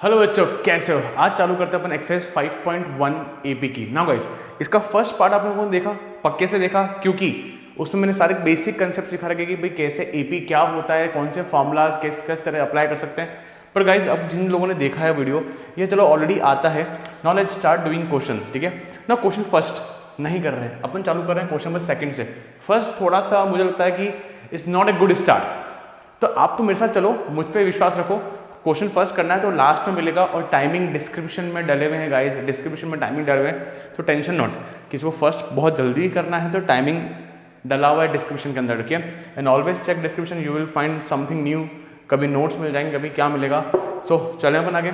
Hello बच्चों, कैसे हो? आज चालू करते हैं अपन एक्सरसाइज 5.1 एपी की। ना गाइस, इसका फर्स्ट पार्ट आप लोगों ने देखा, पक्के से देखा, क्योंकि उसमें मैंने सारे बेसिक कंसेप्ट सिखा रखे कि भाई कैसे एपी क्या होता है, कौन से फॉर्मूलाज किस तरह अप्लाई कर सकते हैं। पर गाइस, अब जिन लोगों ने देखा है वीडियो, ये चलो ऑलरेडी आता है। Now let's start doing question. ठीक है ना, क्वेश्चन फर्स्ट नहीं कर रहे हैं अपन, चालू कर रहे हैं क्वेश्चन नंबर सेकंड से। फर्स्ट थोड़ा सा मुझे लगता है कि it's not a good start, तो आप तो मेरे साथ चलो, मुझ पर विश्वास रखो। क्वेश्चन फर्स्ट करना है तो लास्ट में मिलेगा, और टाइमिंग डिस्क्रिप्शन में डले हुए हैं गाइस, डिस्क्रिप्शन में टाइमिंग डले हुए हैं, तो टेंशन नॉट। किसी को फर्स्ट बहुत जल्दी करना है तो टाइमिंग डला हुआ है डिस्क्रिप्शन के अंदर, रखिए। And always check description, you will find something new. कभी नोट्स मिल जाएंगे, कभी क्या मिलेगा। सो चलें अपन आगे।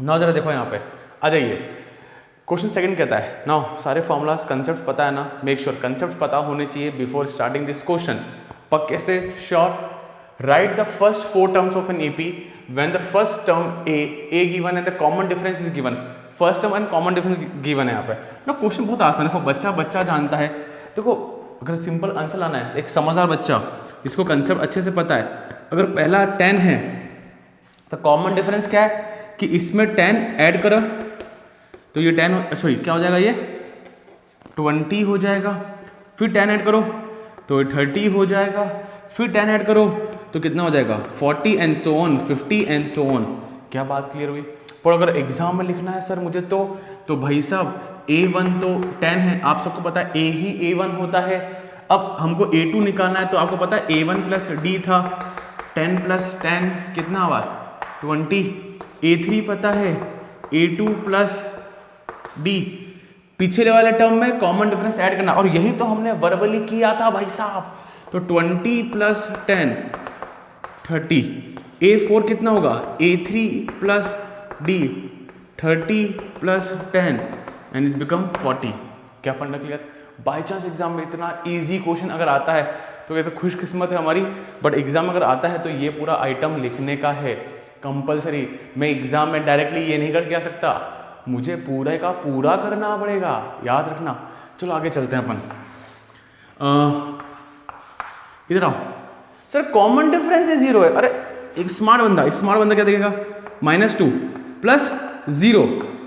नाउ जरा देखो यहाँ पे आ जाइए। क्वेश्चन सेकंड कहता है, नाउ सारे फॉर्मूलाज कंसेप्ट पता है ना, मेक श्योर कंसेप्ट पता होने चाहिए बिफोर स्टार्टिंग दिस क्वेश्चन। पक्के से sure. Write the first four terms of an AP when the first term A given and the common difference is given. First term and common difference given है यहाँ पे ना। Question बहुत आसान है, देखो बच्चा जानता है। देखो अगर सिंपल आंसर लाना है, एक समझदार बच्चा जिसको कंसेप्ट अच्छे से पता है, अगर पहला 10 है तो कॉमन डिफरेंस क्या है कि इसमें 10 ऐड करो तो ये 10 सॉरी क्या हो जाएगा, ये 20 हो जाएगा। फिर 10 ऐड करो तो 30 हो जाएगा। फिर 10 ऐड करो तो कितना हो जाएगा, 40 and so on, 50 and so on. क्या बात क्लियर हुई? पर अगर एग्जाम में लिखना है सर मुझे तो भाई साहब A1 तो 10 है, आप सबको पता है A ही A1 होता है। अब हमको A2 निकालना है तो आपको पता है A1 प्लस D था, 10 प्लस 10 कितना हुआ, 20। A3 पता है, A2 प्लस D। पिछले वाले टर्म में कॉमन डिफरेंस ऐड करना, और यही तो हमने वर्बली किया था भाई साहब। तो 20 प्लस 10 30। A4 कितना होगा, A3 plus D 30 plus 10 and is become 40। क्या funda clear? By chance exam में इतना इजी क्वेश्चन अगर आता है तो ये तो खुशकिस्मत है हमारी, बट एग्जाम अगर आता है तो ये पूरा आइटम लिखने का है कंपलसरी। मैं एग्जाम में डायरेक्टली ये नहीं कर सकता, मुझे पूरे का पूरा करना पड़ेगा, याद रखना। चलो आगे चलते हैं अपन। इधर आओ सर, कॉमन डिफरेंस है 0 है। अरे एक स्मार्ट बंदा क्या देखेगा, -2 प्लस 0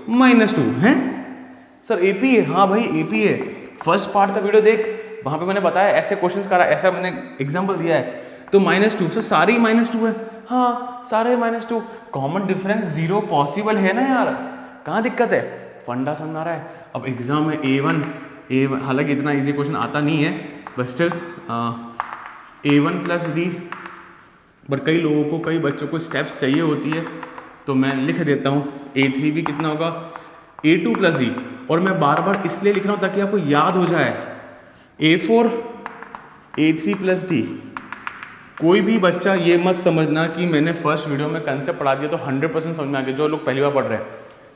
-2 है सर, एपी है। हाँ भाई एपी है। फर्स्ट पार्ट का वीडियो देख, वहां पे मैंने बताया ऐसे क्वेश्चंस करा, ऐसा मैंने एग्जांपल दिया है। तो -2 सर, सारे ही -2 है। हाँ सारे -2। कॉमन डिफरेंस 0 पॉसिबल है ना यार, कहाँ दिक्कत है? फंडा समझ आ रहा है। अब एग्जाम में A1 हालांकि इतना इजी क्वेश्चन आता नहीं है, but still A1 plus D। But कई लोगों को, कई बच्चों को स्टेप्स चाहिए होती है, तो मैं लिख देता हूँ। A3 भी कितना होगा, A2 प्लस D। और मैं बार बार इसलिए लिख रहा हूँ ताकि आपको याद हो जाए। A4 A3 plus D। कोई भी बच्चा ये मत समझना कि मैंने फर्स्ट वीडियो में कंसेप्ट पढ़ा दिया तो 100% समझ में आ गया। जो लोग पहली बार पढ़ रहे हैं,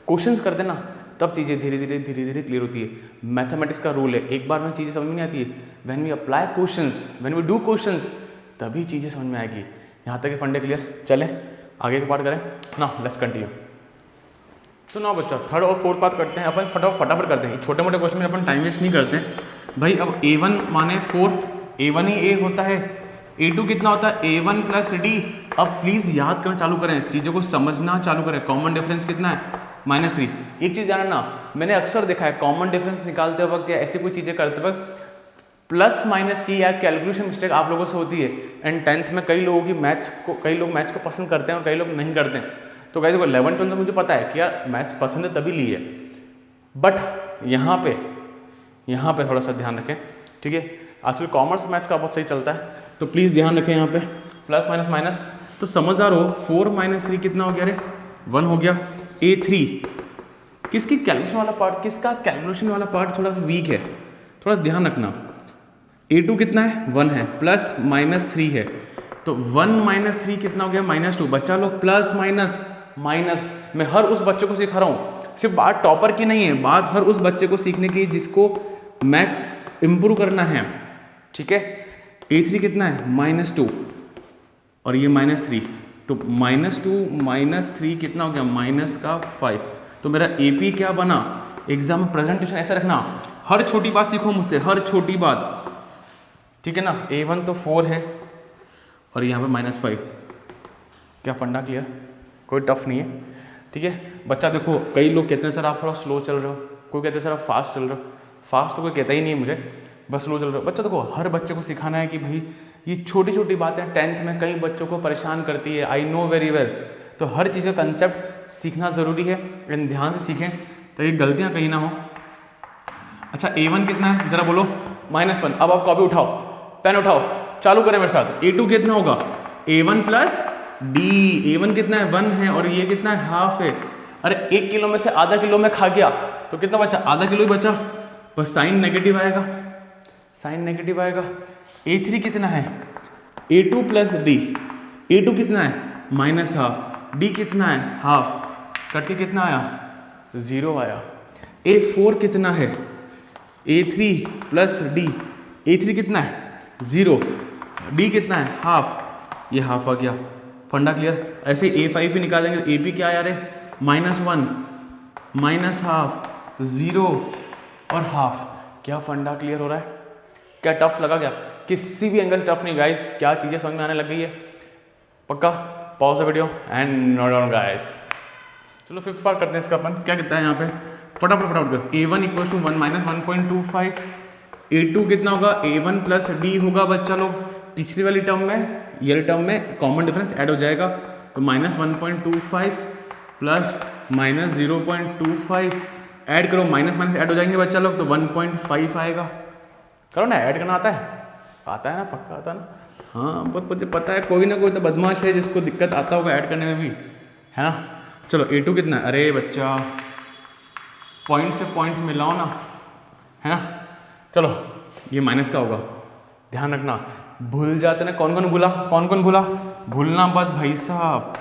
क्वेश्चंस करते ना, तब चीज़ें धीरे धीरे क्लियर होती है। मैथमेटिक्स का रूल है, एक बार में चीज़ें समझ में नहीं आती है। When we apply questions, when we do questions, तभी चीज़ें समझ में आएगी। यहाँ तक के फंडे क्लियर। चलें आगे का पार्ट करें ना, लेट्स कंटिन्यू। तो ना बच्चा, थर्ड और फोर्थ पार्ट करते हैं अपन, फटाफट करते हैं। छोटे मोटे क्वेश्चन में अपन टाइम वेस्ट नहीं करते हैं भाई। अब A1 माने 4, A1 ही A होता है। A2 कितना होता है, A1 प्लस D। अब प्लीज़ याद करना चालू करें, चीज़ों को समझना चालू करें। कॉमन डिफरेंस कितना है, -3। एक चीज़ जानना, मैंने अक्सर देखा है कॉमन डिफरेंस निकालते वक्त या ऐसी कोई चीज़ें करते वक्त प्लस माइनस की या कैलकुलेशन मिस्टेक आप लोगों से होती है। एंड 10th में कई लोग मैथ्स को पसंद करते हैं और कई लोग नहीं करते हैं। तो गाइस 11 12 में मुझे पता है कि यार मैथ्स पसंद है तभी ली है, बट यहाँ पे थोड़ा सा ध्यान रखें, ठीक है। आजकल कॉमर्स मैथ्स का बहुत सही चलता है, तो प्लीज़ ध्यान रखें यहाँ पे प्लस माइनस माइनस। तो समझदार हो, 4 - 3 कितना हो गया, अरे 1 हो गया। A3 किसका कैलकुलेशन वाला पार्ट थोड़ा वीक है, थोड़ा ध्यान रखना। A2 कितना है, 1 है, प्लस -3 है, तो 1 - 3 कितना हो गया, -2। बच्चा लोग प्लस माइनस, मैं हर उस बच्चे को सिखा रहा हूँ, सिर्फ बात टॉपर की नहीं है, बात हर उस बच्चे को सीखने की जिसको मैथ्स इंप्रूव करना है, ठीक है। A3 कितना है, -2 और ये -3, तो -2 - 3 कितना हो गया, -5। तो मेरा AP क्या बना, एग्जाम में प्रेजेंटेशन ऐसा रखना, हर छोटी बात सीखो मुझसे, हर छोटी बात, ठीक है ना। A1 तो 4 है और यहाँ पे -5। क्या फंडा क्लियर? कोई टफ नहीं है। ठीक है बच्चा। देखो कई लोग कहते हैं सर आप थोड़ा स्लो चल रहे हो, कोई कहते हैं सर आप फास्ट चल रहे हो। फास्ट तो कोई कहता ही नहीं है मुझे, बस स्लो चल रहे हो। बच्चा देखो हर बच्चे को सिखाना है कि भाई ये छोटी छोटी बातें 10th में कई बच्चों को परेशान करती है, आई नो वेरी वेल। तो हर चीज़ का कंसेप्ट सीखना ज़रूरी है, लेकिन ध्यान से सीखें ताकि गलतियाँ कहीं ना हो। अच्छा A1 कितना है जरा बोलो, -1। अब आप कॉपी उठाओ, पेन उठाओ, चालू करें मेरे साथ। A2 कितना होगा, A1 प्लस D। A1 कितना है 1 है और ये कितना है हाफ है। अरे 1 किलो में से आधा किलो में खा गया तो कितना बचा, आधा किलो ही बचा, बस साइन नेगेटिव आएगा, साइन नेगेटिव आएगा। A3 कितना है, A2 प्लस D। A2 कितना है -हाफ, D कितना है हाफ, करके कितना आया 0 आया। A4 कितना है, A3 प्लस D। A3 कितना है 0, D कितना है हाफ, ये हाफ आ गया। फंडा क्लियर। ऐसे A5 भी निकालेंगे, AP क्या आ रहा है -1 -हाफ 0 और हाफ। क्या फंडा क्लियर हो रहा है, क्या टफ लगा क्या, किसी भी एंगल टफ नहीं गाइस, क्या चीज़ें समझ में आने लग गई है पक्का। Pause the video and note down guys. चलो 5th पार्ट करते हैं इसका अपन। क्या कहता है यहाँ पे, फटाफट कर। A1 = 1 -1.25। A2 कितना होगा, A1 प्लस D होगा बच्चा लोग। पिछली वाली टर्म में ये टर्म में कॉमन डिफरेंस ऐड हो जाएगा, तो -1.25 प्लस -0.25 ऐड करो, माइनस माइनस ऐड हो जाएंगे बच्चा लोग, तो 1.5 आएगा। करो ना, ऐड करना आता है, आता है ना, पक्का आता है ना। हाँ बहुत मुझे पता है, कोई ना कोई तो बदमाश है जिसको दिक्कत आता होगा ऐड करने में भी, है ना। चलो A2 कितना है, अरे बच्चा पॉइंट से पॉइंट मिलाओ ना, है ना। चलो ये माइनस का होगा, ध्यान रखना, भूल जाते ना। कौन कौन भूला, कौन कौन भूला, भूलना बात भाई साहब।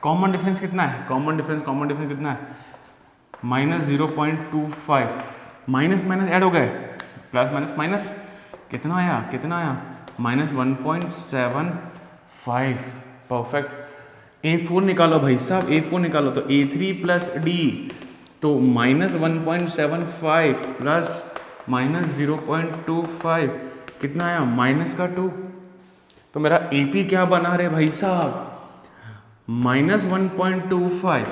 कॉमन डिफरेंस कितना है, कॉमन डिफरेंस कितना है -0.25। माइनस माइनस ऐड हो गए, प्लस माइनस माइनस कितना आया -1.75। परफेक्ट। A4 निकालो भाई साहब, A4 निकालो, तो A3 प्लस D, तो -1.75 प्लस -0.25 कितना आया -2। तो मेरा AP क्या बना रहे भाई साहब, -1.25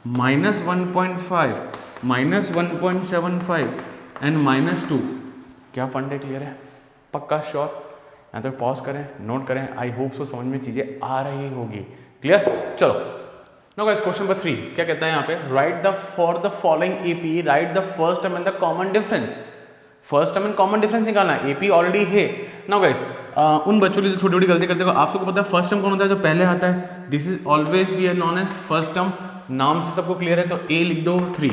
-1.5 -1.75 एंड -2। क्या फंड है, क्लियर है पक्का श्योर। यहाँ तक पॉज करें, नोट करें, आई होप सो समझ में चीज़ें आ रही होगी, क्लियर। चलो नो गाइस, क्वेश्चन नंबर 3 क्या कहता है यहाँ पे, right the for the following AP right the first term and the common difference. First term and common difference निकालना है, AP ऑलरेडी है। नो गाइस, उन बच्चों की जो छोटी छोटी गलती करते हो, आप सबको पता है फर्स्ट टर्म कौन होता है, जो पहले आता है, this is always we are known as first term. नाम से सबको क्लियर है, तो A लिख दो 3।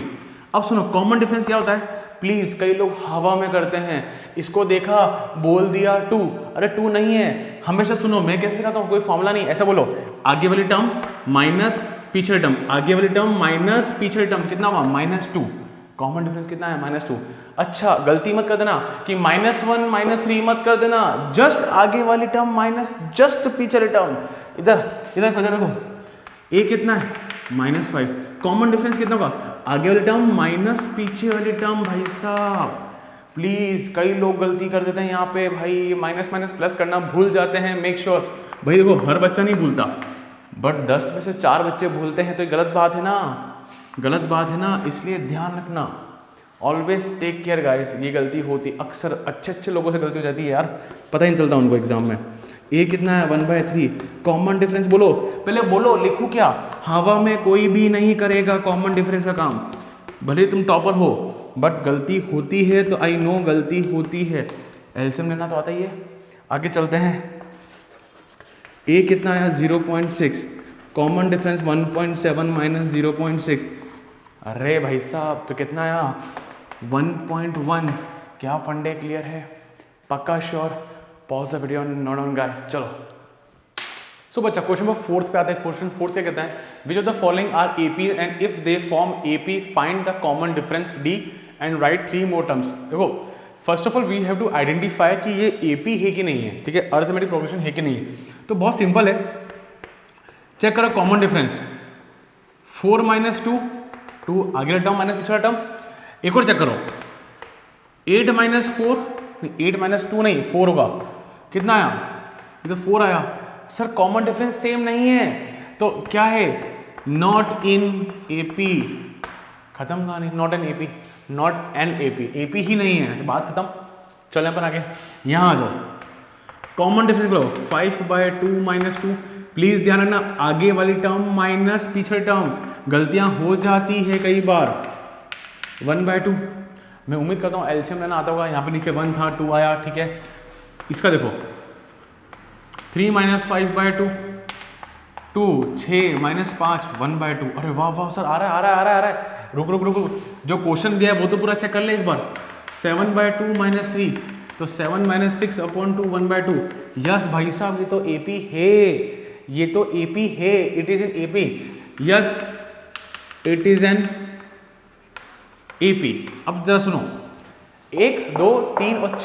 अब सुनो कॉमन डिफरेंस क्या होता है, प्लीज कई लोग हवा में करते हैं, इसको देखा बोल दिया 2, अरे 2 नहीं है। हमेशा सुनो, मैं कैसे सिखाता हूँ, कोई फॉर्मूला नहीं, ऐसा बोलो, आगे वाली टर्म माइनस पिछले टर्म, आगे वाली टर्म माइनस पिछले टर्म, कितना हुआ -2। कॉमन डिफरेंस कितना है -2। अच्छा गलती मत कर देना कि -1 -3 मत कर देना, जस्ट आगे वाली टर्म माइनस जस्ट पिछले टर्म। इधर इधर देखो, A कितना है -5। कॉमन डिफरेंस कितना होगा, आगे वाली टर्म माइनस पीछे वाली टर्म। भाई साहब प्लीज, कई लोग गलती कर देते हैं यहाँ पे भाई, माइनस माइनस प्लस करना भूल जाते हैं। मेक श्योर भाई, देखो हर बच्चा नहीं भूलता, बट 10 में से 4 बच्चे भूलते हैं, तो ये गलत बात है ना, गलत बात है ना, इसलिए ध्यान रखना। ऑलवेज टेक केयर गाइस, ये गलती होती अक्सर, अच्छे अच्छे लोगों से गलती हो जाती है यार, पता ही नहीं चलता उनको एग्जाम में। A कितना है 1/3। कॉमन डिफरेंस बोलो, पहले बोलो, लिखो क्या, हवा में कोई भी नहीं करेगा कॉमन डिफरेंस का काम, भले तुम टॉपर हो, बट गलती होती है, तो आई नो गलती होती है। एलसीएम लेना तो आता ही है। आगे चलते हैं, A कितना आया 0.6, कॉमन डिफरेंस 1.7 माइनस 0.6, अरे भाई साहब तो कितना आया 1.1। क्या फंडे क्लियर है पक्का sure. Pause the video, note down guys. चलो सो बच्चा क्वेश्चन नंबर 4 पे आते हैं। क्वेश्चन 4 क्या कहता है, which of the following are AP and if they form AP find the common difference D and write 3 more terms. देखो first of all we have to identify कि ये AP है कि नहीं है, ठीक है, अरिथमेटिक प्रोग्रेशन है कि नहीं है। तो बहुत सिंपल है, चेक करो कॉमन डिफरेंस 4 - 2, 2 आगे टर्म माइनस पिछला टर्म। एक और चेक करो 8 - 4, 8 - 2 नहीं 4 होगा, कितना आया, ये तो 4 आया। सर कॉमन डिफरेंस सेम नहीं है, तो क्या है नॉट इन एपी, खत्म कहानी, not an AP, not an AP, AP ही नहीं है तो बात खत्म। चलें अपन आगे, यहाँ आ जाओ, common difference low 5/2 minus 2। Please ध्यान रखना आगे वाली टर्म माइनस पीछे टर्म, गलतियां हो जाती है कई बार। 1/2, मैं उम्मीद करता हूँ एलसीएम लेना आता होगा। यहाँ पे नीचे 1 था 2 आया, ठीक है। इसका देखो 3 - 5/2, 2 6 - 5 1/2। अरे वाह वाह सर, आ रहा है। रुक रुक रुक रुक, जो क्वेश्चन दिया है वो तो पूरा चेक कर ले एक बार। 7/2 - 3, तो 7 - 6/2 1/2। यस भाई साहब, ये तो एपी है, ये तो एपी है, it is an AP. Yes it is an AP. अब जरा सुनो, 1 2 3 और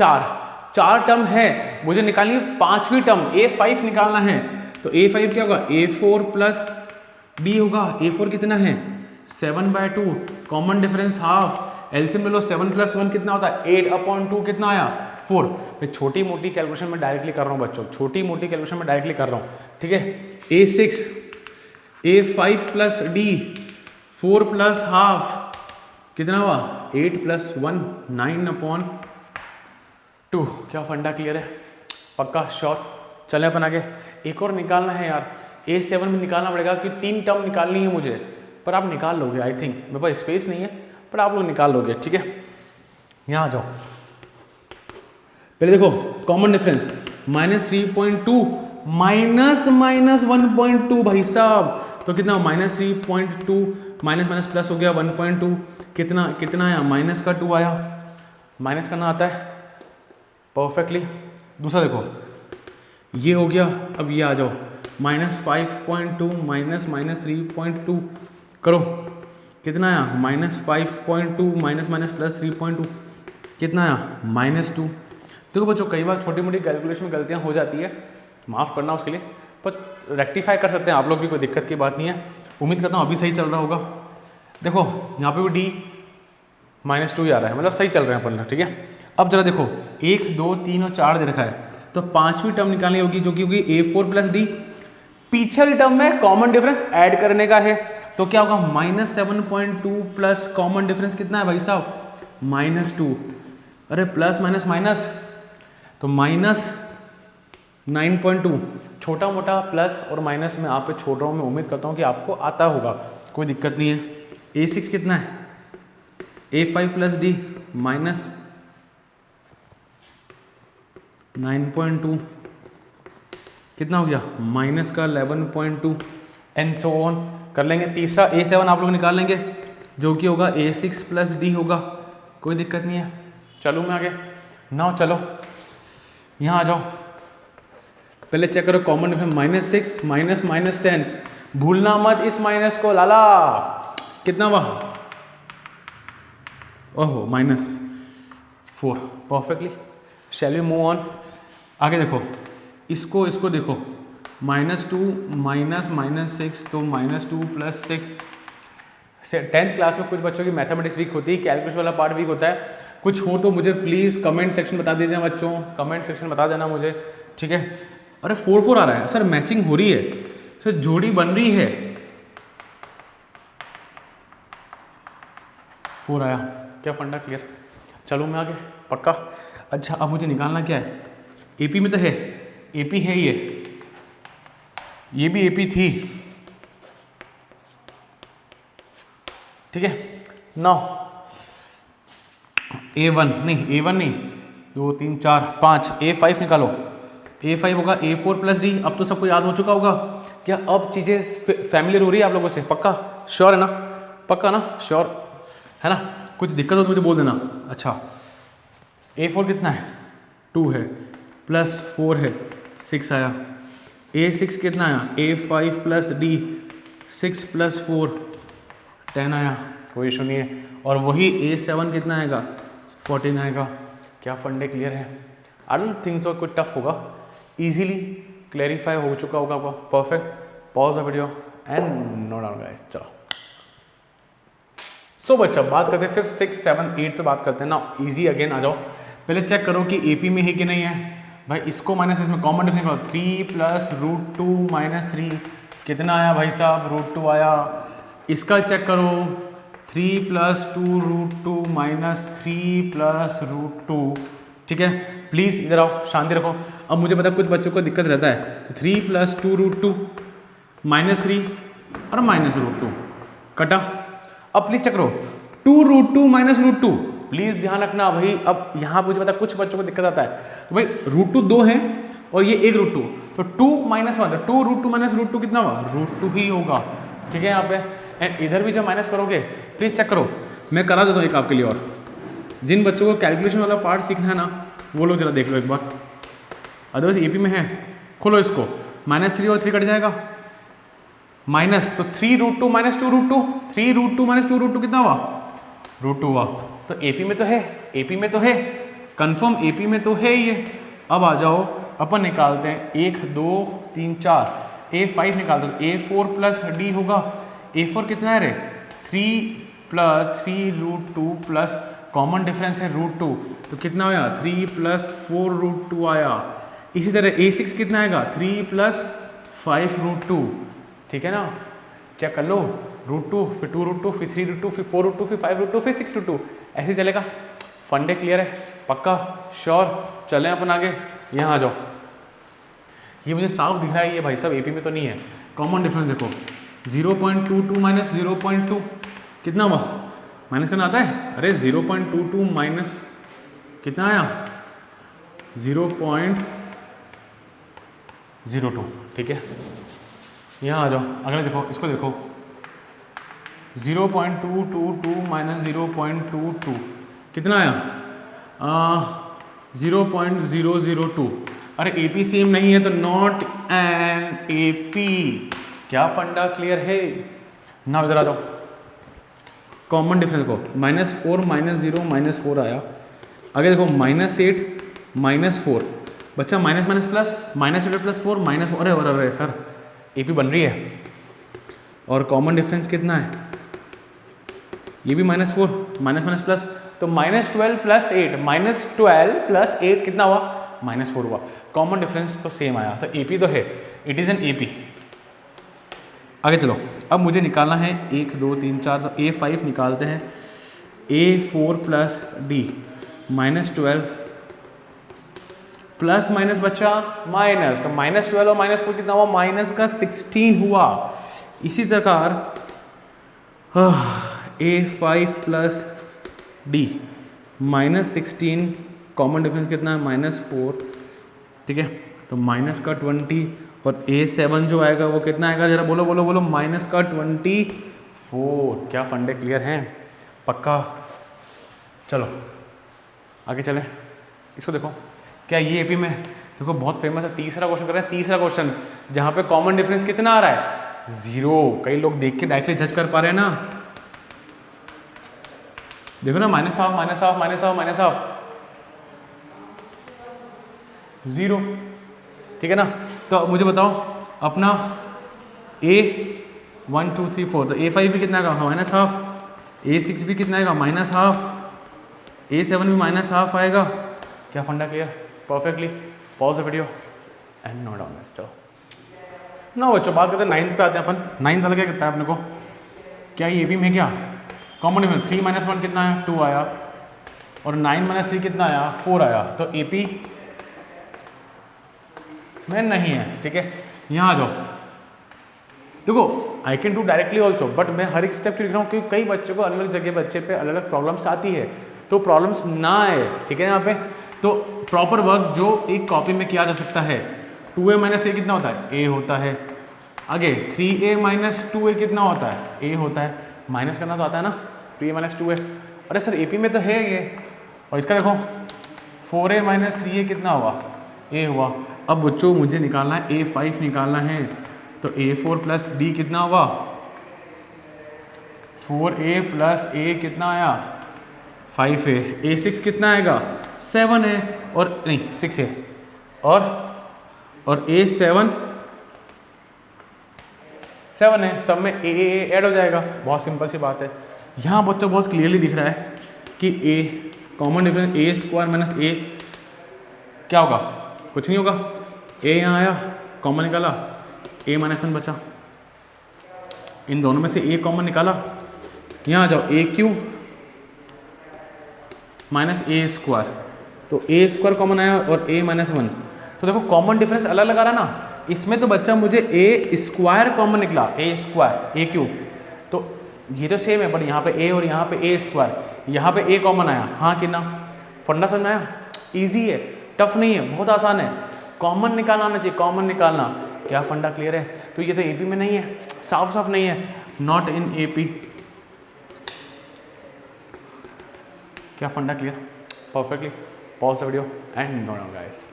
4 टर्म है, मुझे निकालनी है पांचवी टर्म A5 निकालना है। तो A5 क्या होगा, A4 प्लस D होगा। A4 कितना है 7/2, कॉमन डिफरेंस हाफ, एलसीएम ले लो 7 + 1 कितना होता है 8/2, कितना आया 4। मैं छोटी मोटी कैलकुलेशन में डायरेक्टली कर रहा हूँ बच्चों, छोटी मोटी कैलकुलेशन में डायरेक्टली कर रहा हूँ, ठीक है। A6 A5 plus D 4 plus half कितना हुआ 8 + 1 9/2। क्या फंडा क्लियर है, पक्का श्योर। चले अपन आगे, एक और निकालना है यार, A7 में निकालना पड़ेगा क्योंकि 3 टर्म निकालनी है मुझे, पर आप निकाल लोगे आई थिंक, मेरे पास स्पेस नहीं है पर आप लोग निकाल लोगे, ठीक है। यहाँ आ जाओ, पहले देखो कॉमन डिफरेंस -3.2 माइनस 1.2 भाई साहब, तो कितना -3.2 माइनस प्लस हो गया 1.2, कितना आया माइनस का 2 आया, माइनस करना आता है परफेक्टली। दूसरा देखो ये हो गया, अब ये आ जाओ -5.2 माइनस -3.2 करो, कितना आया -5.2 माइनस प्लस 3.2 कितना आया -2। देखो बच्चों कई बार छोटी मोटी कैलकुलेशन में गलतियां हो जाती है, माफ़ करना उसके लिए, पर रेक्टिफाई कर सकते हैं आप लोग भी, कोई दिक्कत की बात नहीं है। उम्मीद करता हूँ अभी सही चल रहा होगा। देखो यहाँ पे भी D -2 ही आ रहा है, मतलब सही चल रहे हैं अपन, ठीक है। अब जरा देखो 1 2 3 और 4 दे रखा है, तो पांचवी टर्म निकालनी होगी जो कि होगी A4 + D। पिछली टर्म में कॉमन डिफरेंस ऐड करने का है, तो क्या होगा -7.2 प्लस कॉमन डिफरेंस कितना है भाई साहब -2, अरे प्लस माइनस माइनस, तो -9.2। छोटा मोटा प्लस और माइनस में आप पे छोड़ रहा हूँ, मैं उम्मीद करता हूँ कि आपको आता होगा, कोई दिक्कत नहीं है। A6 कितना है A5 + D -9.2 कितना हो गया माइनस का 11.2 एंड सो ऑन कर लेंगे। तीसरा A7 आप लोग निकाल लेंगे जो कि होगा A6 + D होगा, कोई दिक्कत नहीं है। चलो मैं आगे ना, चलो यहाँ आ जाओ, पहले चेक करो कॉमन डिफरेंस -6 -10, भूलना मत इस माइनस को लाला, कितना हुआ ओहो -4 perfectly. Shall we move on, आगे देखो इसको देखो -2 -6, तो -2 + 6। 10th क्लास में कुछ बच्चों की मैथमेटिक्स वीक होती है, कैलकुलस वाला पार्ट वीक होता है, कुछ हो तो मुझे प्लीज़ कमेंट सेक्शन बता दीजिए बच्चों, कमेंट सेक्शन बता देना मुझे, ठीक है। अरे 4 आ रहा है सर, मैचिंग हो रही है सर, जोड़ी बन रही है, 4 आया, क्या फंडा क्लियर। चलो मैं आगे पक्का। अच्छा अब मुझे निकालना क्या है, एपी में तो है, एपी है ये भी एपी थी, ठीक है। नाउ A1 नहीं 2 3 4 5 A5 निकालो, A5 होगा A4 + D। अब तो सबको याद हो चुका होगा क्या, अब चीज़ें फैमिलियर हो रही है आप लोगों से, पक्का श्योर है ना, पक्का ना श्योर है ना, कुछ दिक्कत हो तो मुझे बोल देना। अच्छा A4 कितना है 2 है, +4 है 6 आया, A6 कितना आया A5 + D 6 + 4 10 आया, कोई इशू नहीं है। और वही A7 कितना आएगा 14 आएगा। क्या फंडे क्लियर है, आई डोंट थिंक सो कुछ टफ होगा, इजीली क्लैरिफाई हो चुका होगा आपको। Perfect, pause the video and note down guys. चलो सो बच्चा बात करते हैं 5th 6th 7th 8th पे बात करते हैं ना। इजी अगेन आ जाओ, पहले चेक करो कि एपी में है कि नहीं है भाई, इसको माइनस इसमें कॉमन डिफरेंस करो, 3 + √2 - 3 कितना आया भाई साहब, √2 आया। इसका चेक करो, 3 + 2 √2 -3 + √2, ठीक है। प्लीज़ इधर आओ, शांति रखो। अब मुझे पता कुछ बच्चों को दिक्कत रहता है, तो 3 + 2 √2 -3 और -√2 कटा। अब प्लीज़ चेक करो, 2 √2 -√2, प्लीज़ ध्यान रखना भाई। अब यहाँ मुझे पता कुछ बच्चों को दिक्कत आता है, तो भाई √2 2 है और ये 1 √2, तो 2 - 1, 2 √2 -√2 कितना हुआ, √2 ही होगा, ठीक है। यहाँ पे एंड इधर भी जब माइनस करोगे, प्लीज़ चेक करो, मैं करा देता हूँ एक आपके लिए और। जिन बच्चों को कैलकुलेशन वाला पार्ट सीखना है ना, वो लोग जरा देख लो एक बार, अदरवाइज एपी में है। खोलो इसको, -3 और 3 कट जाएगा, माइनस, तो 3 √2 - 2 √2, 3 √2 - 2 √2 कितना हुआ, √2 हुआ। तो एपी में तो है, एपी में तो है, कंफर्म एपी में तो है ये। अब आ जाओ, अपन निकालते हैं 1 2 3 4, A5 निकालते हैं, A4 + D होगा। A4 कितना है रे, 3 + 3 √2 प्लस कॉमन डिफरेंस है √2, तो कितना आया, 3 + 4 √2 आया। इसी तरह A6 कितना आएगा, 3 + 5 √2, ठीक है ना। चेक कर लो, √2 फिर 2 √2 फिर 3 √2 फिर 4 √2 फिर 5 √2 फिर 6 √2, ऐसे चलेगा। फंडे क्लियर है, पक्का श्योर। चलें अपन आगे, यहाँ आ जाओ। ये मुझे साफ दिख रहा है, ये भाई साहब एपी में तो नहीं है। कॉमन डिफरेंस देखो, 0.22 - 0.2 कितना हुआ, माइनस करना आता है, अरे 0.22 माइनस कितना आया, 0.02, ठीक है। यहाँ आ जाओ, अगले देखो, इसको देखो, 0.222 - 0.22 कितना आया, 0.002। अरे एपी सेम नहीं है तो नॉट एन एपी। क्या फंडा क्लियर है ना। इधर आ जाओ, कॉमन डिफरेंस को, -4 -0 -4 आया। आगे देखो, -8 -4, बच्चा माइनस माइनस प्लस, -8 + 4 -, अरे सर एपी बन रही है। और कॉमन डिफरेंस कितना है, ये भी -4 माइनस प्लस, तो -12 + 8, -12 + 8 कितना हुआ, -4 हुआ। कॉमन डिफरेंस तो सेम आया, तो एपी तो है, इट इज़ एन एपी। आगे चलो, अब मुझे निकालना है 1 2 3 4, तो A5 निकालते हैं, A4 + D -12 प्लस माइनस बच्चा माइनस, तो -12 और -4 कितना हुआ, -16 हुआ। इसी प्रकार A5 + D -16, कॉमन डिफरेंस कितना है, -4, ठीक है। तो -20 और A7 जो आएगा वो कितना आएगा, जरा बोलो बोलो बोलो, -24। क्या फंडे क्लियर हैं, पक्का। चलो आगे चलें, इसको देखो, क्या ये एपी में, देखो बहुत फेमस है। तीसरा क्वेश्चन कर रहे हैं, तीसरा क्वेश्चन जहाँ पे कॉमन डिफरेंस कितना आ रहा है, 0। कई लोग देख के डायरेक्टली जज कर पा रहे हैं ना, देखो ना, -12 0, ठीक है ना। तो मुझे बताओ अपना A1 2 3 4, तो A5 भी कितना आएगा, -12, A6 भी कितना आएगा, -12, A7 भी -12 आएगा। क्या funda clear, perfectly. Pause the video and note down. चलो ना बच्चों, बात करते हैं 9th पे आते हैं अपन। 9th वाला क्या कहता है अपने को, क्या ये एपी में क्या कॉमन डिफरेंस, 3 - 1 कितना है, 2 आया, और 9 - 3 कितना आया, 4 आया। तो एपी में नहीं है, ठीक है। यहाँ आ जाओ, देखो I can do directly also, but मैं हर एक स्टेप क्यों लिख रहा हूँ, क्योंकि कई बच्चों को अलग अलग जगह बच्चे पे अलग अलग प्रॉब्लम्स आती है, तो प्रॉब्लम्स ना आए, ठीक है। यहाँ पे तो प्रॉपर वर्क जो एक कॉपी में किया जा सकता है, 2a - a कितना होता है, a होता है। आगे 3a - 2a कितना होता है, a होता है। माइनस करना तो आता है ना, 3a - 2a। अरे सर एपी में तो है ये। और इसका देखो 4a - 3a कितना हुआ, a हुआ। अब बच्चों मुझे निकालना है A5 निकालना है, तो A4 + D कितना हुआ, 4a + a कितना आया, 5a। A6 कितना आएगा, 7 है, और नहीं 6 है, और A7 7 है, सब में a ऐड हो जाएगा। बहुत सिंपल सी बात है। यहाँ बच्चों बहुत क्लियरली दिख रहा है कि a common difference A² - a क्या होगा, कुछ नहीं होगा। a यहाँ आया, कॉमन निकाला, a - 1 बचा, इन दोनों में से ए कॉमन निकाला, यहाँ आ जाओ ए क्यू माइनस ए स्क्वायर, तो ए स्क्वायर कॉमन आया और ए माइनस वन, तो देखो कॉमन डिफरेंस अलग अलग आ रहा ना। इसमें तो बच्चा मुझे ए स्क्वायर कॉमन निकला, ए स्क्वायर ए क्यू, तो ये तो सेम है, बट यहाँ पे ए और यहाँ पे ए स्क्वायर, यहाँ पे ए कॉमन आया। हाँ कि ना, फंडा समझ आया? ईजी है, टफ नहीं है, बहुत आसान है। कॉमन निकालना आना चाहिए, कॉमन निकालना। क्या फंडा क्लियर है? तो ये तो एपी में नहीं है, साफ साफ नहीं है, नॉट इन एपी। क्या funda clear? Perfectly. Pause the video and no guys.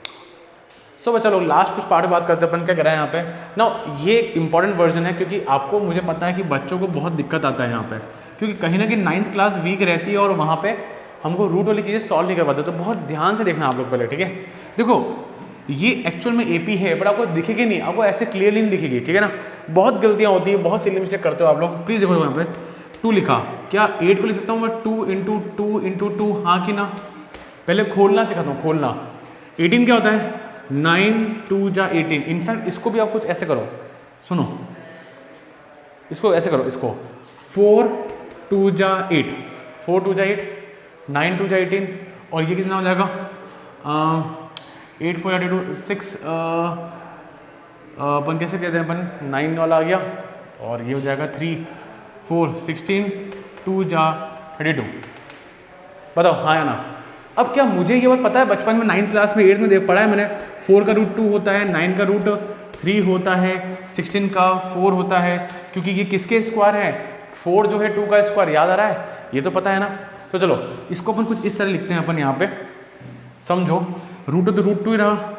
So बच्चा लोग लास्ट कुछ पार्ट बात करते हैं अपन क्या कर रहे हैं यहाँ पे ना। ये एक इंपॉर्टेंट वर्जन है, क्योंकि आपको मुझे पता है कि बच्चों को बहुत दिक्कत आता है यहाँ पे, क्योंकि कहीं ना कहीं 9th क्लास वीक रहती है और वहाँ पे हमको रूट वाली चीज़ें सॉल्व नहीं कर पाते। तो बहुत ध्यान से देखना आप लोग पहले, ठीक है? देखो ये एक्चुअल में एपी है, बट आपको दिखेगी नहीं, आपको ऐसे क्लियरली नहीं दिखेगी, ठीक है ना? बहुत गलतियाँ होती है, बहुत सिली मिस्टेक करते हो आप लोग। प्लीज़ देखो यहाँ पे 2 लिखा, क्या 8 को लिख सकता हूँ मैं 2 इंटू 2 इंटू 2? हाँ कि ना? पहले खोलना सिखाता हूँ, खोलना। 18 क्या होता है? 9 2 जा 18। इनफैक्ट इसको भी आप कुछ ऐसे करो, सुनो, इसको ऐसे करो, इसको 4 2 जा 8, 4 2 जा 8, 9 2 जा 18, और ये कितना हो जाएगा? 8 4 8 2 6, अपन कैसे कहते हैं अपन, 9 वाला आ गया, और ये हो जाएगा 3 4 16 2 जा 32। बताओ हाँ या ना? अब क्या मुझे ये बात पता है, बचपन में 9th क्लास में 8th में देख पढ़ा है मैंने, 4 का रूट 2 होता है, 9 का रूट 3 होता है, 16 का 4 होता है, क्योंकि ये किसके स्क्वायर है? 4 जो है 2 का स्क्वायर, याद आ रहा है? ये तो पता है ना? तो चलो इसको अपन कुछ इस तरह लिखते हैं अपन यहाँ पे, समझो। रूट तो रूट 2 ही रहा,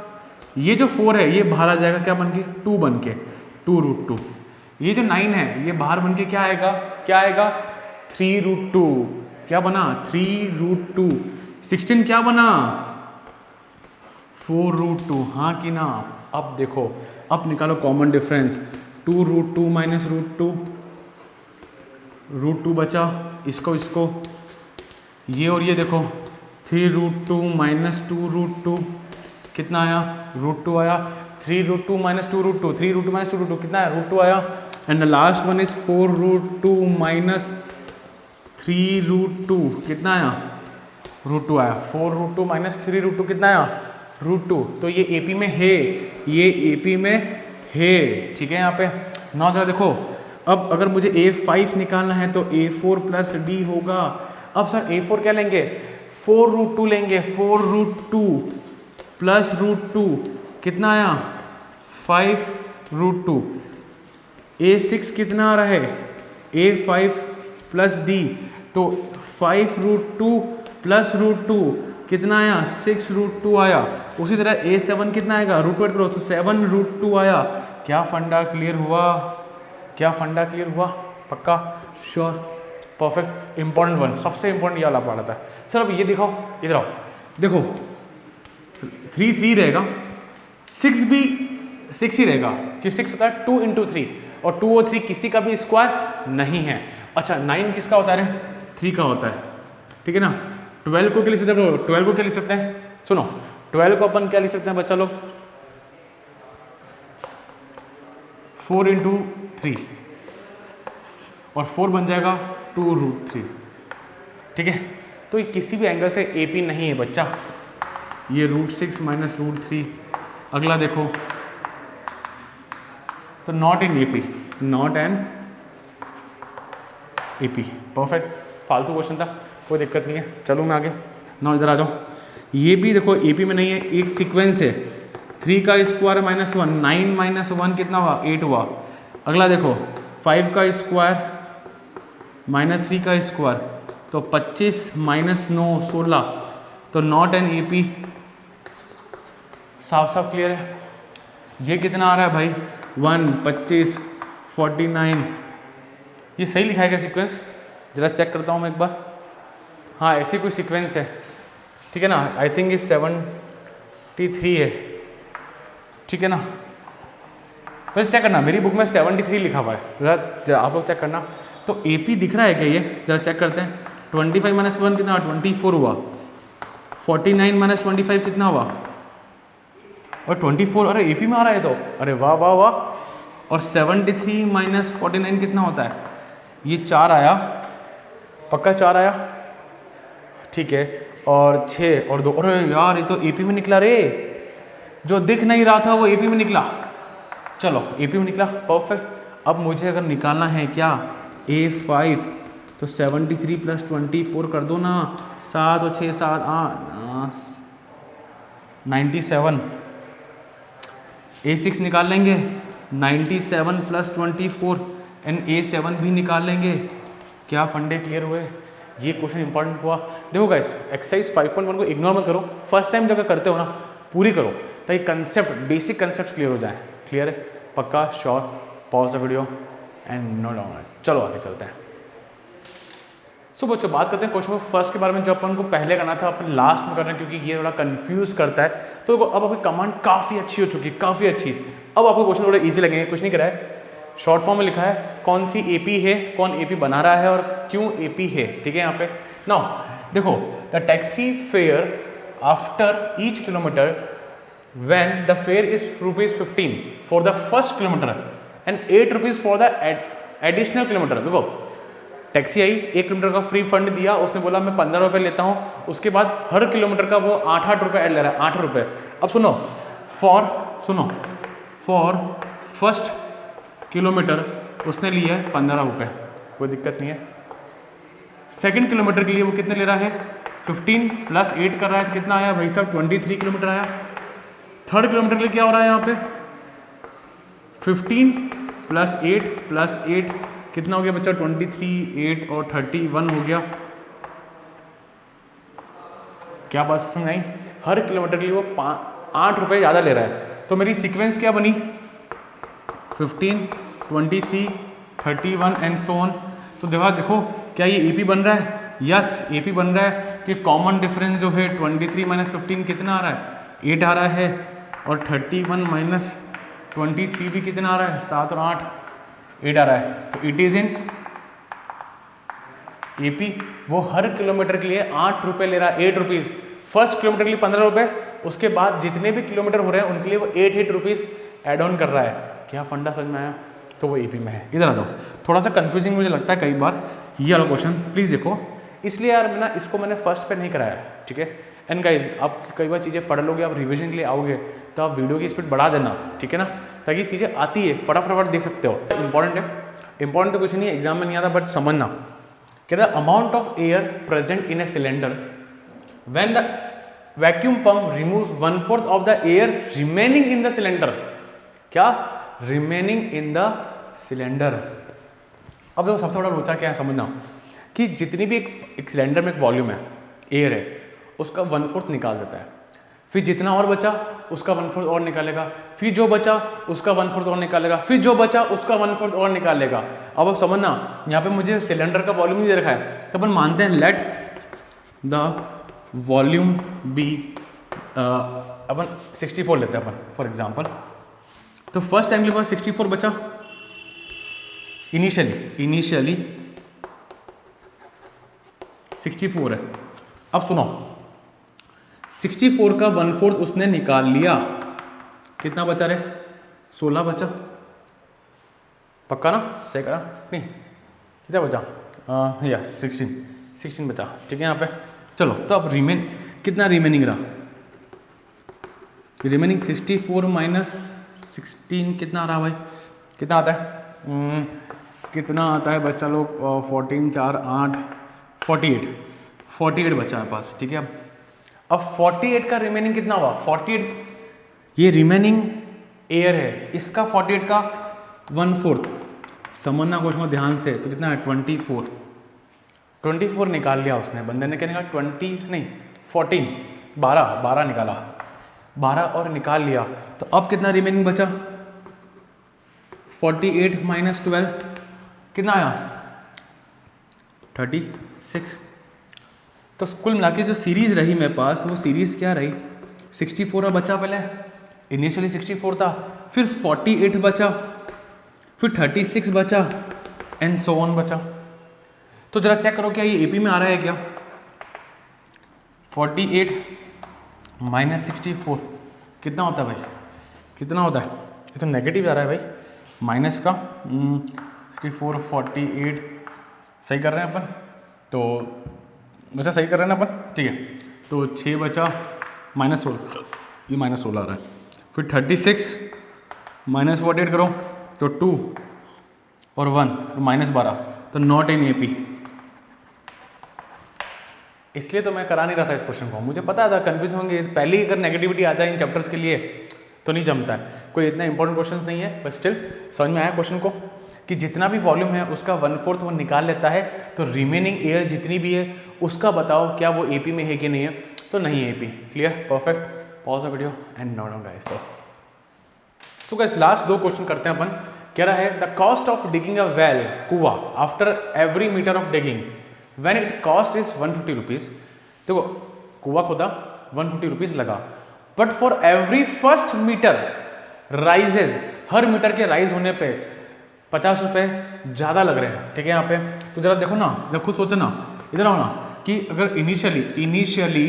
ये जो 4 है ये बाहर आ जाएगा, क्या बन के? 2 बन के, 2 रूट 2। ये जो 9 है ये बाहर बन के क्या आएगा? क्या आएगा? 3 रूट 2। क्या बना? 3 रूट 2। 16 क्या बना? 4 रूट 2। हाँ कि ना? अब देखो, अब निकालो common difference. 2 root 2 minus root 2, root 2 बचा, इसको इसको, ये और ये देखो, 3 रूट 2 माइनस 2 रूट 2 कितना आया? रूट 2 आया। 3 root 2 minus 2 root 2, 3 root 2 minus 2 root 2 कितना है? रूट 2 आया। And the last one is 4 root 2 minus 3 root 2 कितना आया? रूट 2 आया। 4 रूट 2 माइनस 3 रूट 2 कितना आया? रूट 2। तो ये एपी में है, ये एपी में है, ठीक है? यहाँ पे ना जरा देखो, अब अगर मुझे A5 निकालना है तो A4 प्लस डी होगा। अब सर A4 क्या लेंगे? 4 रूट 2 लेंगे, 4 रूट 2 प्लस रूट 2 कितना आया? 5 रूट 2। A6 कितना आ रहा है? A5 प्लस डी, तो 5 रूट 2 प्लस रूट 2 कितना आया? 6 रूट 2 आया। उसी तरह A7 कितना आएगा? रूट 2 ऐड करो तो 7 रूट 2 आया। क्या फंडा क्लियर हुआ? क्या फंडा क्लियर हुआ? पक्का? श्योर? परफेक्ट। इंपॉर्टेंट वन, सबसे इंपॉर्टेंट ये वाला पार्ट आता है। सर अब ये दिखाओ, इधर आओ, देखो 3 3 रहेगा, 6 भी 6 ही रहेगा, क्योंकि 6 होता है 2 इंटू 3, और 2 और 3 किसी का भी स्क्वायर नहीं है। अच्छा 9 किसका होता है? 3 का होता है, ठीक है ना? 12 को क्या लिख सकते हैं? 12 को क्या लिख सकते हैं? सुनो, 12 को अपन क्या लिख सकते हैं बच्चा लोग? 4 इंटू 3, और 4 बन जाएगा 2 रूट 3, ठीक है? तो ये किसी भी एंगल से एपी नहीं है बच्चा, ये रूट 6 माइनस रूट 3। अगला देखो, तो not in AP, not an AP. Perfect. फालतू क्वेश्चन था, कोई दिक्कत नहीं है। चलो मैं आगे ना, इधर आ जाओ। ये भी देखो एपी में नहीं है, एक सीक्वेंस है। 3 का स्क्वायर माइनस 1, 9 माइनस 1 कितना हुआ? 8 हुआ। अगला देखो 5 का स्क्वायर माइनस 3 का स्क्वायर, तो 25 माइनस 9 16, तो नॉट एन एपी। साफ साफ क्लियर है? ये कितना आ रहा है भाई? 1 25 49। ये सही लिखा है क्या सीक्वेंस? जरा चेक करता हूँ मैं एक बार। हाँ ऐसी कोई सीक्वेंस है, ठीक है ना? आई थिंक ये 73 है, ठीक है ना? तो चेक करना, मेरी बुक में 73 लिखा हुआ है, जरा आप लोग चेक करना। तो एपी दिख रहा है क्या ये? जरा चेक करते हैं। 25 माइनस 1 कितना? 24 हुआ। 49 माइनस 25 कितना हुआ? और 24, अरे एपी में आ रहा है तो, अरे वाह वाह वाह, और 73 माइनस 49 कितना होता है? ये 4 आया, पक्का 4 आया, ठीक है। और 6 और 2, अरे यार ये तो एपी में निकला रे, जो दिख नहीं रहा था वो एपी में निकला। चलो एपी में निकला, परफेक्ट। अब मुझे अगर निकालना है क्या A5, तो 73 प्लस 24 कर दो ना, 7 और 6 7 97। A6 निकाल लेंगे, 97 प्लस 24 एंड A7 भी निकाल लेंगे। क्या फंडे क्लियर हुए? ये क्वेश्चन इंपॉर्टेंट हुआ। देखो गाइस, एक्सरसाइज 5.1 को इग्नोर मत करो, फर्स्ट टाइम जब करते हो ना पूरी करो, ताकि कंसेप्ट, बेसिक कंसेप्ट क्लियर हो जाए। क्लियर है? पक्का? Sure? Pause the video and note down. चलो आगे चलते हैं। सो बच्चों बात करते हैं क्वेश्चन नंबर फर्स्ट के बारे में, जो अपन को पहले करना था अपन लास्ट में कर रहे हैं, क्योंकि ये थोड़ा कंफ्यूज करता है। तो अब आपकी कमांड काफ़ी अच्छी हो चुकी है, काफ़ी अच्छी। अब आपको क्वेश्चन थोड़ा इजी लगेंगे। कुछ नहीं करा है, शॉर्ट फॉर्म में लिखा है कौन सी एपी है, कौन एपी बना रहा है और क्यों एपी है, ठीक है। यहाँ पे नाउ देखो, the taxi fare after each kilometre when the fare is ₹15 for the first kilometer and ₹8 for the additional kilometer। देखो टैक्सी आई, 1 किलोमीटर का फ्री फंड दिया, उसने बोला मैं 15 रुपये लेता हूँ, उसके बाद हर किलोमीटर का वो 8 रुपये ऐड ले रहा है, 8 रुपये। अब सुनो, फॉर फर्स्ट किलोमीटर उसने लिया है 15 रुपये, कोई दिक्कत नहीं है। सेकंड किलोमीटर के लिए वो कितने ले रहा है? 15 प्लस 8 कर रहा है, कितना आया भाई साहब? 23 किलोमीटर आया। थर्ड किलोमीटर के लिए क्या हो रहा है यहाँ पे? 15 प्लस 8 कितना हो गया बच्चा? 23, 8 और 31 हो गया। क्या बात समझ में आई? हर किलोमीटर के लिए वो 8 रुपये ज़्यादा ले रहा है। तो मेरी सीक्वेंस क्या बनी? 15, 23, 31 एंड सो ऑन। तो देखो क्या ये एपी बन रहा है? यस, एपी बन रहा है कि कॉमन डिफरेंस जो है 23 माइनस 15 कितना आ रहा है? 8 आ रहा है। और 31 माइनस 23 भी कितना आ रहा है? 7 और 8, 8 आ रहा है। तो इट इज इन एपी। वो हर किलोमीटर के लिए 8 रुपये ले रहा है, 8 रुपीज़। फर्स्ट किलोमीटर के लिए 15 रुपये, उसके बाद जितने भी किलोमीटर हो रहे हैं उनके लिए वो 8 रुपीज़ एड ऑन कर रहा है। क्या फंडा समझ में आया? तो वो एपी में है। इधर आ जाओ, थोड़ा सा कंफ्यूजिंग मुझे लगता है कई बार ये वाला क्वेश्चन, प्लीज़ देखो। इसलिए यार मैं ना इसको मैंने फर्स्ट पे नहीं कराया, ठीक है। एंड गाइज, आप कई बार चीज़ें पढ़ लोगे, आप रिवीजन के लिए आओगे तो आप वीडियो की स्पीड बढ़ा देना, ठीक है ना, ताकि चीज़ें आती है फटाफट देख सकते हो। इंपॉर्टेंट है, इंपॉर्टेंट तो कुछ नहीं है, एग्जाम में नहीं आता, बट समझना। कहता है amount of air present in a cylinder when the vacuum pump removes 1/4 of the air remaining in the cylinder. क्या? Remaining in the cylinder. अब देखो सबसे बड़ा लोचा क्या है समझना, कि जितनी भी एक सिलेंडर में एक वॉल्यूम है, एयर है, उसका 1/4 निकाल देता है। फिर जितना और बचा उसका 1/4 और निकालेगा, फिर जो बचा उसका 1/4 और निकालेगा, फिर जो बचा उसका 1/4 और निकालेगा। अब समझना, यहाँ पे मुझे सिलेंडर का वॉल्यूम नहीं दे रखा है, तो अपन मानते हैं लेट द वॉल्यूम बी, अपन 64 लेते हैं अपन फॉर एग्जाम्पल। तो फर्स्ट टाइम के पास 64 बचा इनिशियली 64 है। अब सुनो, 64 का 1/4 उसने निकाल लिया, कितना बचा रे? 16 बचा, पक्का ना? सही करा नहीं? कितना बचा? या 16 बचा, ठीक है यहाँ पे। चलो तो अब कितना रिमेनिंग रहा? रिमेनिंग 64 माइनस 16 कितना आ रहा भाई? कितना आता है? कितना आता है बच्चा लोग? 14 4 8 48 बचा है पास, ठीक है। अब 48 का रिमेनिंग कितना हुआ? 48 ये रिमेनिंग एयर है, इसका 48 का 1/4 समझना क्वेश्चन को ध्यान से। तो कितना है? 24 निकाल लिया उसने, बंदे ने क्या निकाला? 14 12 निकाला, 12 और निकाल लिया। तो अब कितना रिमेनिंग बचा? 48 माइनस 12 कितना आया? 36। तो कुल मिला के जो सीरीज रही मेरे पास, वो सीरीज क्या रही? 64 बचा, पहले इनिशियली 64 था, फिर 48 बचा, फिर 36 बचा एंड सो ऑन बचा। तो जरा चेक करो क्या ये एपी में आ रहा है क्या? 48 माइनस 64 कितना होता है भाई? कितना होता है? ये तो नेगेटिव आ रहा है भाई, माइनस का 64 48 सही कर रहे हैं अपन, तो अच्छा सही कर रहे हैं ना अपन, ठीक है। तो 6 बचा -16, ये -16 आ रहा है। फिर 36 -48 करो तो 2 और 1 तो -12, तो नॉट इन AP। इसलिए तो मैं करा नहीं रहा था इस क्वेश्चन को, मुझे पता था कन्फ्यूज होंगे, पहले ही अगर नेगेटिविटी आ जाए इन चैप्टर्स के लिए तो नहीं जमता है। कोई इतना इंपॉर्टेंट क्वेश्चन नहीं है, बट स्टिल समझ में आया क्वेश्चन को कि जितना भी वॉल्यूम है उसका 1/4 वो निकाल लेता है, तो रिमेनिंग एयर जितनी भी है उसका बताओ क्या वो AP में है कि नहीं है, तो नहीं है AP। Clear, perfect. Pause the video and note down guys. So guys last 2 question करते हैं अपन। कह रहा है the cost of digging a well, कुआ, after every metre of digging when it cost is 150 rupees. देखो कुआ खोदा 150 रुपीज लगा, but for every first metre rises, हर मीटर के राइज होने पे 50 रुपये ज़्यादा लग रहे हैं, ठीक है। यहाँ पे तो जरा देखो ना, जब खुद सोचो ना, इधर आओ ना, कि अगर इनिशियली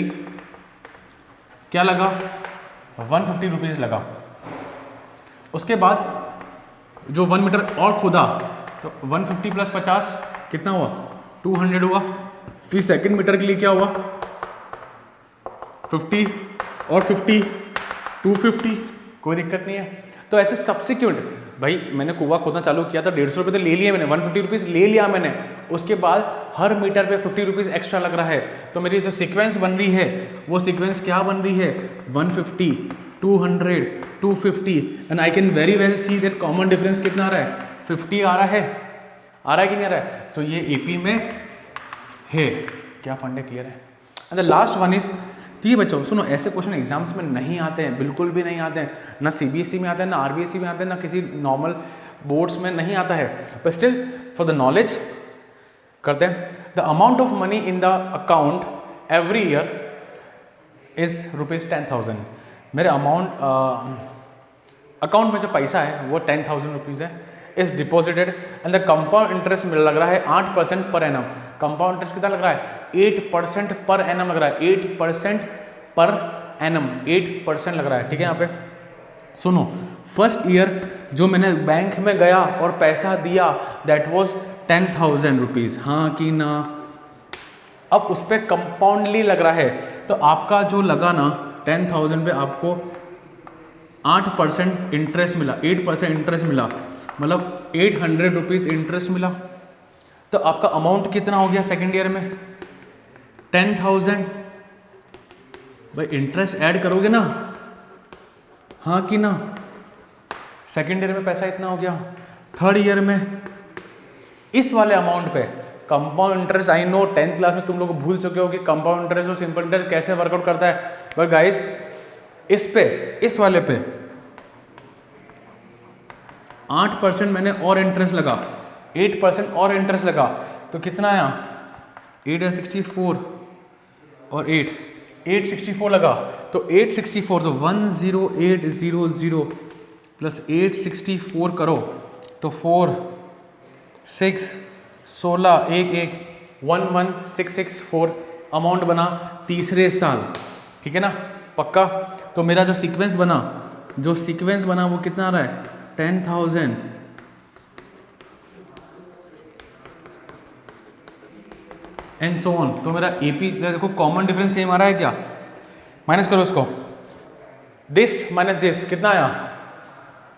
क्या लगा 150 रुपीज़ लगा, उसके बाद जो 1 मीटर और खुदा तो 150 + 50 कितना हुआ 200 हुआ। फिर सेकंड मीटर के लिए क्या हुआ 50 और 50 250, कोई दिक्कत नहीं है। तो ऐसे सब्सिक्वेंट, भाई मैंने कुआं खोदना चालू किया था 150 रुपये तो ले लिया मैंने, 150 रुपीज़ ले लिया मैंने, उसके बाद हर मीटर पे 50 रुपीज़ एक्स्ट्रा लग रहा है, तो मेरी जो सीक्वेंस बन रही है वो सीक्वेंस क्या बन रही है 150 200 250, and I can very well see that common difference कितना आ रहा है 50 आ रहा है कि नहीं आ रहा है। सो ये AP में है। क्या फंडे क्लियर है। And the last one is, ठीक है बच्चों सुनो, ऐसे क्वेश्चन एग्जाम्स में नहीं आते हैं, बिल्कुल भी नहीं आते हैं, ना CBSE में आते हैं, ना RBSE में आते हैं, ना किसी नॉर्मल बोर्ड्स में नहीं आता है, but still for the knowledge करते हैं। The amount of money in the account every year is ₹10,000। मेरे अकाउंट में जो पैसा है वो 10,000 रुपीज़ है, is deposited and the compound interest लग रहा है 8% पर एनम। कंपाउंड इंटरेस्ट कितना लग रहा है 8% पर एनम लग रहा है, 8% पर एनम, 8% लग रहा है, ठीक है। यहाँ पे सुनो, फर्स्ट ईयर जो मैंने बैंक में गया और पैसा दिया दैट वाज 10,000 रुपीज़, हाँ कि ना। अब उस पर कंपाउंडली लग रहा है, तो आपका जो लगा ना 10,000 पे आपको 8% इंटरेस्ट मिला, 8% इंटरेस्ट मिला, मतलब 800 रुपीज़ इंटरेस्ट मिला। तो आपका अमाउंट कितना हो गया सेकेंड ईयर में 10,000। भाई इंटरेस्ट ऐड करोगे ना, हाँ कि ना। सेकेंड ईयर में पैसा इतना हो गया, थर्ड ईयर में इस वाले अमाउंट पे compound interest, I know 10th class में तुम लोग भूल चुके हो कि कंपाउंड इंटरेस्ट और सिंपल इंटरेस्ट कैसे वर्कआउट करता है, बट गाइज इस वाले पे 8% मैंने और इंटरेस्ट लगा, 8% और इंटरेस्ट लगा, तो कितना आया 8 या 64 और 864 लगा, तो 864 तो 10800 प्लस 864 करो तो 4 6 16 1 1 11664 अमाउंट बना तीसरे साल, ठीक है ना, पक्का। तो मेरा जो सीक्वेंस बना वो कितना आ रहा है 10,000 एंड सो ऑन। तो मेरा AP देखो कॉमन डिफरेंस सेम आ रहा है क्या, माइनस करो इसको, दिस माइनस दिस कितना आया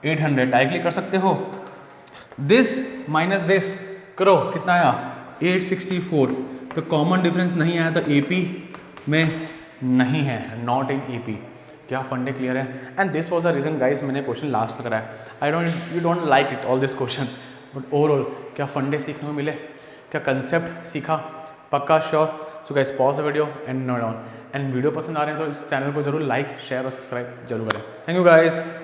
800, डायरेक्टली कर सकते हो। दिस माइनस दिस करो कितना आया 864, तो कॉमन डिफरेंस नहीं आया, तो AP में नहीं है, नॉट इन AP। क्या फंडे क्लियर है। And this was a reason guys मैंने क्वेश्चन लास्ट में कराया, you don't like it all this question, but overall क्या फंडे सीखने को मिले, क्या कंसेप्ट सीखा, पक्का sure. So guys pause the video and note down, and video पसंद आ रहे हैं तो इस चैनल को जरूर लाइक शेयर और सब्सक्राइब जरूर करें। Thank you guys.